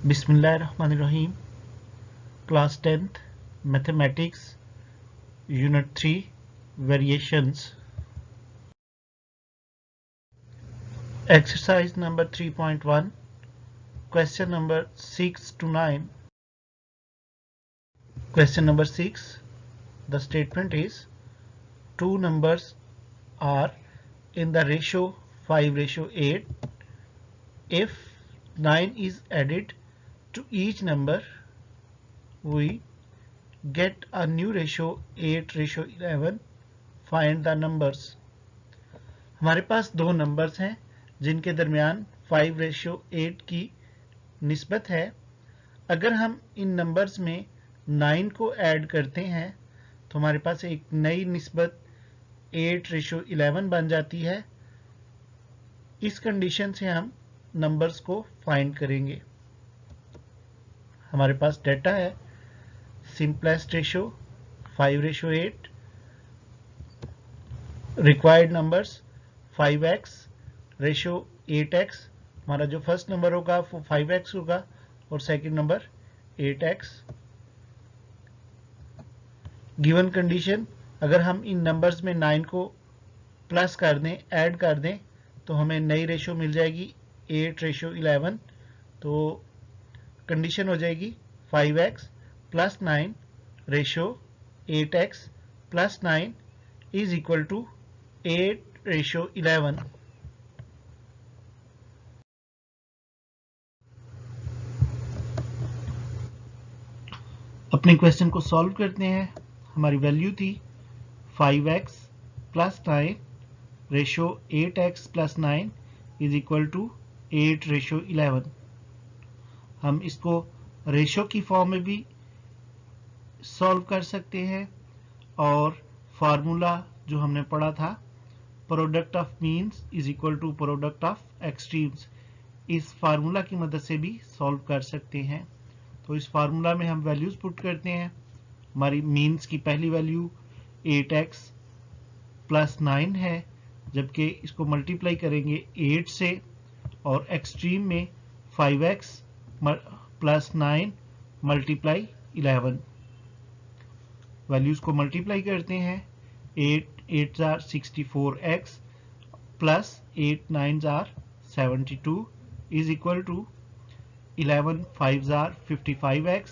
Bismillahirrahmanirrahim. Class 10th Mathematics Unit 3 Variations. Exercise number 3.1, question number 6 to 9. Question number 6, the statement is two numbers are in the ratio 5:8. If 9 is added to each number, we get a new ratio 8:11. Find the numbers. हमारे पास दो numbers हैं जिनके दरमियान 5:8 की निस्बत है। अगर हम इन नंबर्स में 9 को ऐड करते हैं तो हमारे पास एक नई निस्बत 8:11 बन जाती है। इस कंडीशन से हम नंबर्स को फाइंड करेंगे। हमारे पास डेटा है simplest ratio 5:8, required numbers 5x, ratio 8x। हमारा जो फर्स्ट नंबर होगा वो 5x होगा और second number 8x। Given condition, अगर हम इन नंबर्स में 9 को प्लस कर दें, ऐड कर दें, तो हमें नई रेशो मिल जाएगी 8:11। तो कंडीशन हो जाएगी 5x plus 9 ratio 8x plus 9 is equal to 8:11। अपने क्वेश्चन को सॉल्व करते हैं। हमारी वैल्यू थी 5x plus 9 ratio 8x plus 9 is equal to 8:11। हम इसको रेशो की फॉर्म में भी सॉल्व कर सकते हैं और फार्मूला जो हमने पढ़ा था product of means is equal to product of extremes, इस फार्मूला की मदद से भी सॉल्व कर सकते हैं। तो इस फार्मूला में हम वैल्यूज पुट करते हैं। हमारी मीन्स की पहली वैल्यू 8x प्लस 9 है, जबकि इसको मल्टीप्लाई करेंगे 8 से और एक्सट्रीम में 5x प्लस 9 मल्टीप्लाई 11। वैल्यूज को मल्टीप्लाई करते हैं। 8 जार 64x प्लस 8 9 जार 72 इज इक्वल टू 11 5 जार 55x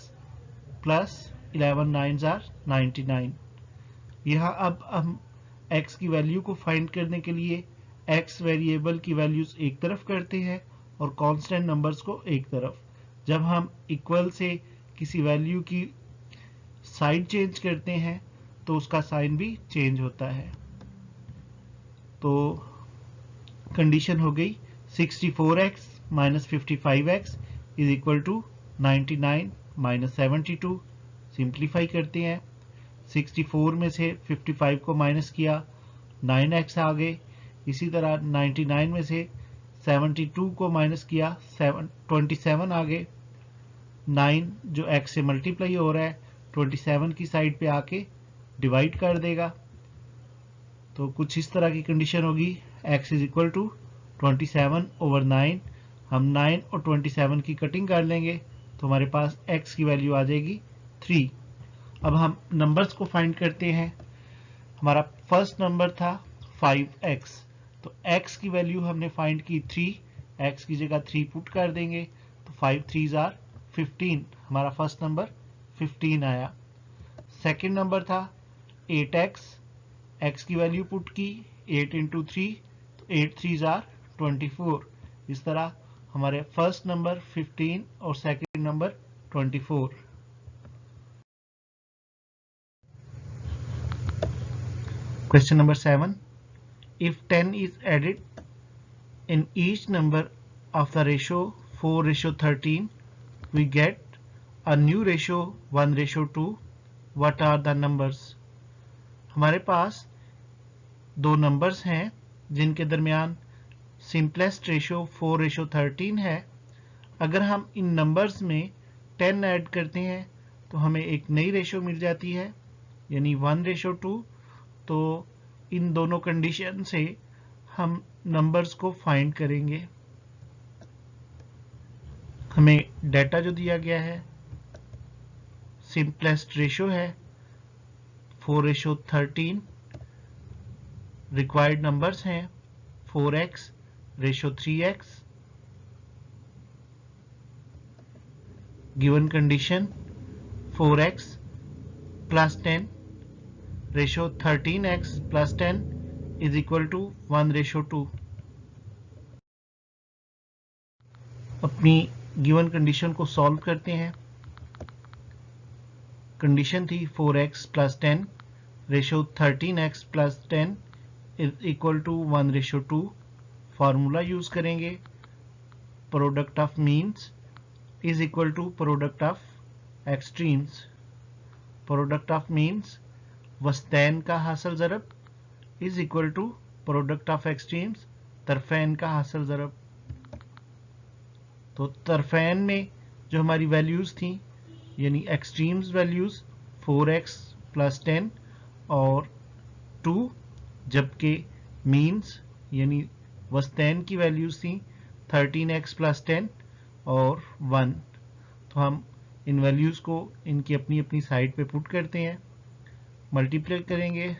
प्लस 11 9 जार 99। यहाँ अब हम x की वैल्यू को फाइंड करने के लिए x वेरिएबल की वैल्यूज एक तरफ करते हैं और कांस्टेंट नंबर्स को एक तरफ। जब हम इक्वल से किसी वैल्यू की साइड चेंज करते हैं तो उसका साइन भी चेंज होता है। तो कंडीशन हो गई 64x minus 55x is equal to 99 minus 72। Simplify करते हैं। 64 में से 55 को माइनस किया 9x आ गए। इसी तरह 99 में से 72 को माइनस किया 27 आ गए। 9 जो x से मल्टीप्लाई हो रहा है 27 की साइड पे आके डिवाइड कर देगा। तो कुछ इस तरह की कंडीशन होगी x इज इक्वल टू 27/9। हम 9 और 27 की कटिंग कर लेंगे तो हमारे पास x की वैल्यू आ जाएगी 3। अब हम नंबर्स को फाइंड करते हैं। हमारा फर्स्ट नंबर था 5x, तो x की वैल्यू हमने फाइंड की 3, x की जगह 3 पुट कर देंगे तो 5 3 जार 15, हमारा फर्स्ट नंबर 15 आया। सेकंड नंबर था 8x, x की वैल्यू पुट की 8 इंटू 3 तो 8 3 जार 24। इस तरह हमारे फर्स्ट नंबर 15 और second number 24। Question number 7. If 10 is added in each number of the ratio 4:13, we get a new ratio 1:2. What are the numbers? हमारे पास दो नंबर्स हैं जिनके दरमियान सिंपलेस्ट रेशो 4:13 है। अगर हम इन नंबर्स में 10 ऐड करते हैं तो हमें एक नई रेशो मिल जाती है यानी 1:2। तो इन दोनों कंडीशन से हम नंबर्स को फाइंड करेंगे। हमें डाटा जो दिया गया है सिंपलेस्ट रेशो है 4:13, रिक्वायर्ड नंबर्स हैं 4x ratio 3x, given condition 4x plus 10 ratio 13x plus 10 is equal to 1:2। अपनी गिवन कंडीशन को सॉल्व करते हैं। कंडीशन थी 4x plus 10 ratio 13x plus 10 is equal to 1:2। Formula use करेंगे, product of means is equal to product of extremes. Product of means वस्तैन का हासिल ज़रब is equal to product of extremes तरफैन का हासिल ज़रब। तो तरफैन में जो हमारी वैल्यूज़ थी यानी एक्सट्रीम्स वैल्यूज़ 4x प्लस 10 और 2, जबकि मीन्स यानी वस्तैन की वैल्यूज़ थी 13x प्लस 10 और 1। तो हम इन वैल्यूज़ को इनकी अपनी अपनी साइड पे पुट करते हैं, मल्टीप्लाई करेंगे।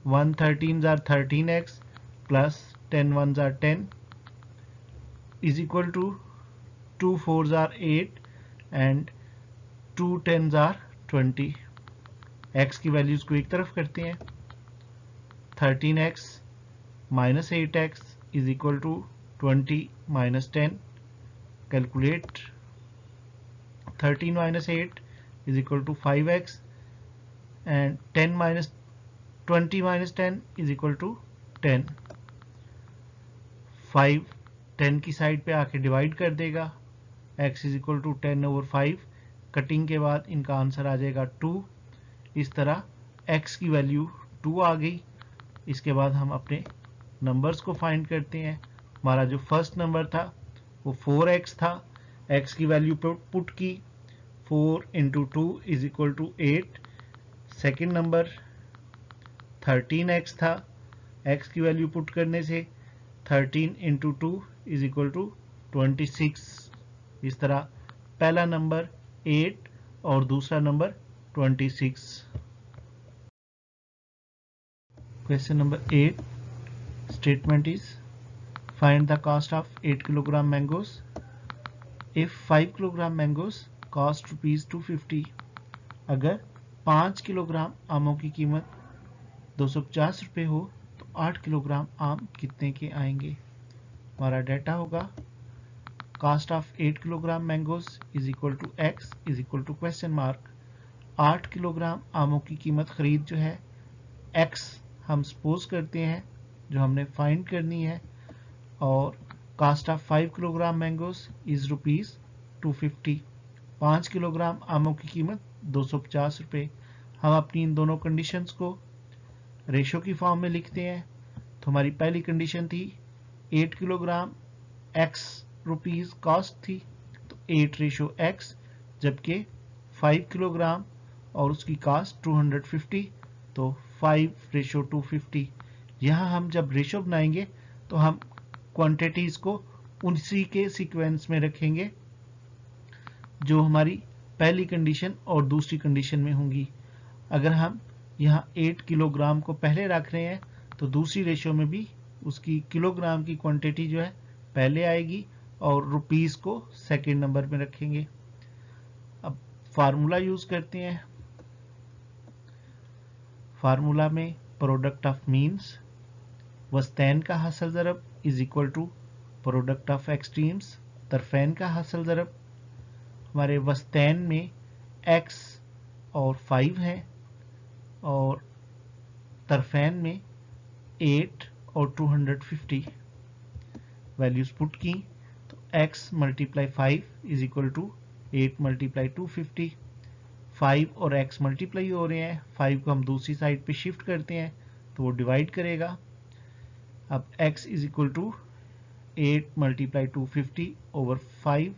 1 13s are 13x plus 10 1s are 10 is equal to 2 4s are 8 and 2 10s are 20। x की वैल्यूज को एक तरफ करते हैं। 13x minus 8x is equal to 20 minus 10। Calculate 13 minus 8 is equal to 5x and 10 minus 20 minus 10 is equal to 10। 5 10 की side पे आके divide कर देगा, x is equal to 10/5। Cutting के बाद इनका आंसर आ जाएगा 2। इस तरह x की वैल्यू 2 आ गई। इसके बाद हम अपने नंबर्स को फाइंड करते हैं। हमारा जो फर्स्ट नंबर था वो 4x था, x की वैल्यू पुट की 4 into 2 is equal to 8। Second number 13x था, x की वैल्यू पुट करने से 13 इंटू 2 इज इक्वल टू 26। इस तरह पहला नंबर 8 और दूसरा number 26। Question number 8 statement is find the cost of 8 kilogram mangoes if 5 kilogram mangoes cost ₹250। अगर 5 किलोग्राम आमों की कीमत 250 रुपये हो तो 8 किलोग्राम आम कितने के आएंगे। हमारा डाटा होगा cost of 8 kilogram mangoes is equal to x is equal to question mark. 8 kilogram आमों की कीमत खरीद जो है x हम सपोज करते हैं जो हमने फाइंड करनी है, और cost of 5 kilogram mangoes is ₹250। 5 kilogram आमों की कीमत 250 रुपये। हम अपनी इन दोनों कंडीशंस को रेशो की फॉर्म में लिखते हैं। तो हमारी पहली कंडीशन थी 8 किलोग्राम x रुपीस कॉस्ट थी, तो 8:x, जबकि 5 किलोग्राम और उसकी कॉस्ट 250, तो 5:250। यहाँ हम जब रेशो बनाएंगे तो हम क्वांटिटीज को उसी के सीक्वेंस में रखेंगे जो हमारी पहली कंडीशन और दूसरी कंडीशन में होंगी। अगर हम यहाँ 8 किलोग्राम को पहले रख रहे हैं तो दूसरी रेशो में भी उसकी किलोग्राम की क्वांटिटी जो है पहले आएगी और रुपीस को सेकंड नंबर में रखेंगे। अब फार्मूला यूज करते हैं। फार्मूला में प्रोडक्ट ऑफ मीन्स वस्तैन का हासिल ज़रब is equal to product of extremes तरफैन का हासिल ज़रब। हमारे वस्तैन में x और 5 है और तरफैन में 8 और 250। वैल्यूज पुट की तो x multiply 5 is equal to 8 multiply 250। 5 और x मल्टीप्लाई हो रहे हैं, 5 को हम दूसरी साइड पे शिफ्ट करते हैं तो वो डिवाइड करेगा। अब x is equal to 8 multiply 250 over 5।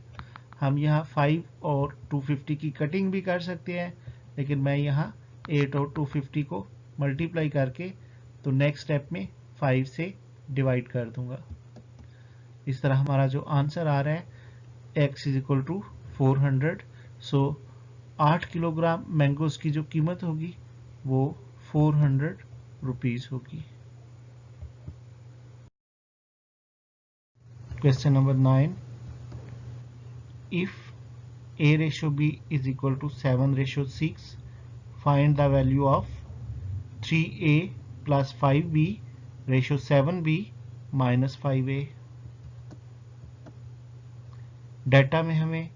हम यहाँ 5 और 250 की कटिंग भी कर सकते हैं, लेकिन मैं यहाँ 8 और 250 को मल्टीप्लाई करके तो नेक्स्ट स्टेप में 5 से डिवाइड कर दूंगा। इस तरह हमारा जो आंसर आ रहा है x is equal to 400। So 8 kilogram mangoes की जो कीमत होगी वो 400 रुपीज होगी। Question number 9, if a ratio b is equal to 7 ratio 6, find the value of 3a plus 5b ratio 7b minus 5a। Data में हमें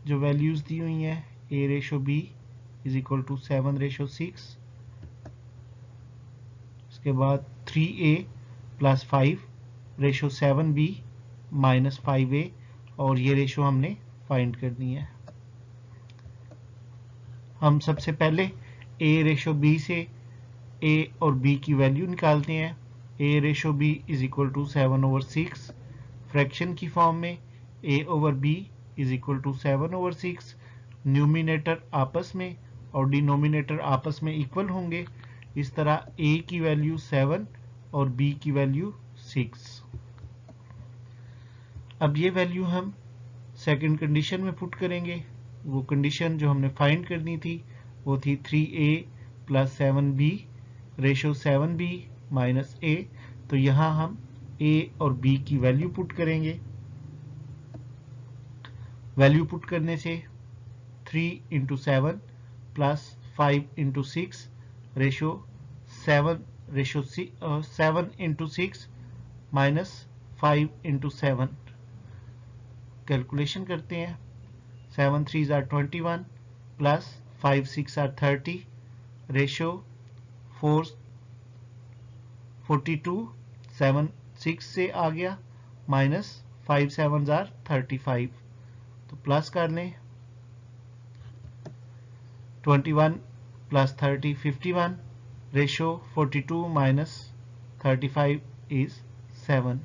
जो वैल्यूज दी हुई हैं a ratio b is equal to 7 ratio 6, उसके बाद 3a plus 5 ratio 7b minus 5a, और ये रेशो हमने फाइंड करनी है। हम सबसे पहले a रेशो b से a और b की वैल्यू निकालते हैं। a ratio b is equal to 7/6, fraction की फॉर्म में a over b is equal to 7/6। Numerator आपस में और डिनोमिनेटर आपस में इक्वल होंगे, इस तरह a की वैल्यू 7 और b की वैल्यू 6। अब ये वैल्यू हम सेकंड कंडीशन में पुट करेंगे। वो कंडीशन जो हमने फाइंड करनी थी वो थी 3a plus 7b ratio 7b minus a। तो यहाँ हम a और b की वैल्यू पुट करेंगे। वैल्यू पुट करने से 3 into 7 plus 5 into 6 ratio 7 into 6 minus 5 into 7। Calculation करते हैं। 7 3s are 21 plus 5 6 are 30 ratio 42 7 6 से आ गया माइनस 5 7s are 35। तो प्लस कर लें 21 प्लस 30 51 रेशो 42 माइनस 35 इज 7।